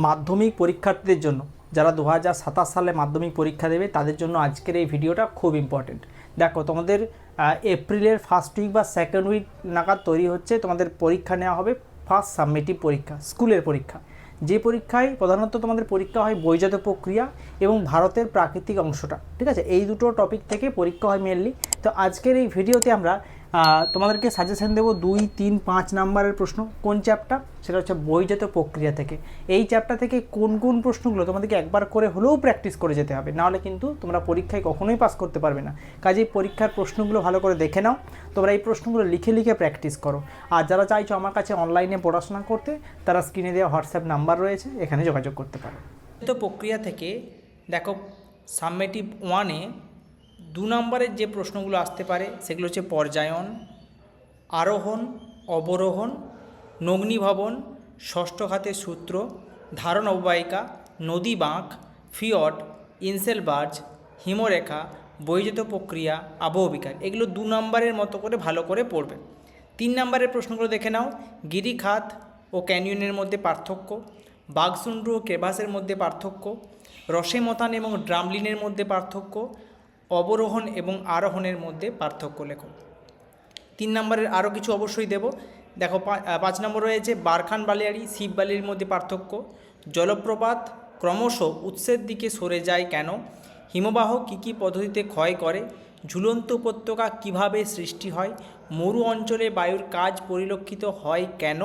মাধ্যমিক পরীক্ষার্থীদের জন্য যারা 2027 সালে মাধ্যমিক পরীক্ষা দেবে তাদের জন্য আজকের এই ভিডিওটা খুব ইম্পর্টেন্ট। দেখো, তোমাদের এপ্রিলের ফার্স্ট উইক বা সেকেন্ড উইক নাগাদ তৈরি হচ্ছে, তোমাদের পরীক্ষা নেওয়া হবে ফার্স্ট সাবমিটিভ পরীক্ষা, স্কুলের পরীক্ষা। যে পরীক্ষায় প্রধানত তোমাদের পরীক্ষা হয় বহির্জাত প্রক্রিয়া এবং ভারতের প্রাকৃতিক অংশটা, ঠিক আছে? এই দুটো টপিক থেকে পরীক্ষা হয় মেনলি। তো আজকের এই ভিডিওতে আমরা তোমাদেরকে সাজেশন দেবো 2, 3, 5 নাম্বারের প্রশ্ন। কোন চ্যাপ্টার? সেটা হচ্ছে বহির্জাত প্রক্রিয়া থেকে। এই চ্যাপ্টার থেকে কোন কোন প্রশ্নগুলো তোমাদেরকে একবার করে হলেও প্র্যাকটিস করে যেতে হবে, নাহলে কিন্তু তোমরা পরীক্ষায় কখনোই পাস করতে পারবে না। কাজেই পরীক্ষার প্রশ্নগুলো ভালো করে দেখে নাও, তোমরা এই প্রশ্নগুলো লিখে লিখে প্র্যাকটিস করো। আর যারা চাইছো আমার কাছে অনলাইনে পড়াশোনা করতে, তারা স্ক্রিনে দেওয়া হোয়াটসঅ্যাপ নাম্বার রয়েছে, এখানে যোগাযোগ করতে পারো। তো প্রক্রিয়া থেকে দেখো, সাবমিটিভ 1-এ 2 নম্বরের যে প্রশ্নগুলো আসতে পারে সেগুলো হচ্ছে পর্যায়ন, আরোহণ, অবরোহণ, নগ্নিভবন, ষষ্ঠ ঘাতের সূত্র, ধারণ অববাহিকা, নদী বাঁক, ফিয়ড, ইনসেলবার্জ, হিমরেখা, বহির্জাত প্রক্রিয়া, আবহবিকার। এগুলো 2 নম্বরের মতো করে ভালো করে পড়বে। 3 নম্বরের প্রশ্নগুলো দেখে নাও। গিরিখাত ও ক্যানিয়নের মধ্যে পার্থক্য, বাঘসুন্ড্র ও ক্রেভাসের মধ্যে পার্থক্য, রসেমতান এবং ড্রামলিনের মধ্যে পার্থক্য, অবরোহণ এবং আরোহণের মধ্যে পার্থক্য লেখো। 3 নম্বরের আরও কিছু অবশ্যই দেব। দেখো, 5 নম্বর রয়েছে বারখান বালিয়াড়ি শিব বালির মধ্যে পার্থক্য, জলপ্রপাত ক্রমশ উৎসের দিকে সরে যায় কেন, হিমবাহ কী কী পদ্ধতিতে ক্ষয় করে, ঝুলন্ত উপত্যকা কীভাবে সৃষ্টি হয়, মরু অঞ্চলে বায়ুর কাজ পরিলক্ষিত হয় কেন,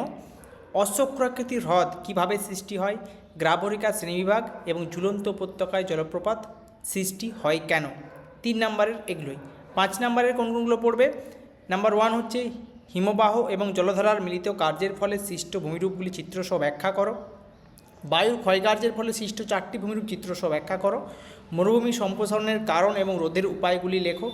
অশ্বক্রাকৃতির হ্রদ কীভাবে সৃষ্টি হয়, গ্রাবরিকা শ্রেণীবিভাগ এবং ঝুলন্ত উপত্যকায় জলপ্রপাত সৃষ্টি হয় কেন। 3 নম্বরের এগুলোই। 5 নম্বরের কোনগুলো পড়বে? নাম্বার 1 হচ্ছে হিমবাহ এবং জলধারার মিলিত কার্যের ফলে সৃষ্ট ভূমিরূপগুলি চিত্রসহ ব্যাখ্যা করো। বায়ুর ক্ষয়কার্যের ফলে সৃষ্ট 4টি ভূমিরূপ চিত্রসহ ব্যাখ্যা করো। মরুভূমি সম্প্রসারণের কারণ এবং রোধের উপায়গুলি লেখো।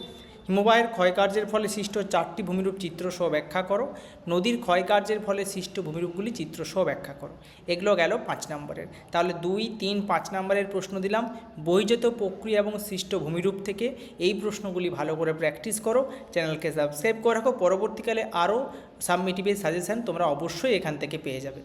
হিমবাহের ক্ষয়কার্যের ফলে সৃষ্ট 4টি ভূমিরূপ চিত্রসহ ব্যাখ্যা করো। নদীর ক্ষয়কার্যের ফলে সৃষ্ট ভূমিরূপগুলি চিত্রসহ ব্যাখ্যা করো। এগুলো গেল 5 নম্বরের। তাহলে 2, 3, 5 নম্বরের প্রশ্ন দিলাম বহির্জাত প্রক্রিয়া এবং সৃষ্ট ভূমিরূপ থেকে। এই প্রশ্নগুলি ভালো করে প্র্যাকটিস করো, চ্যানেলকে সাবস্ক্রাইব করে রাখো। পরবর্তীকালে আরও সাবমিটিভের সাজেশান তোমরা অবশ্যই এখান থেকে পেয়ে যাবে।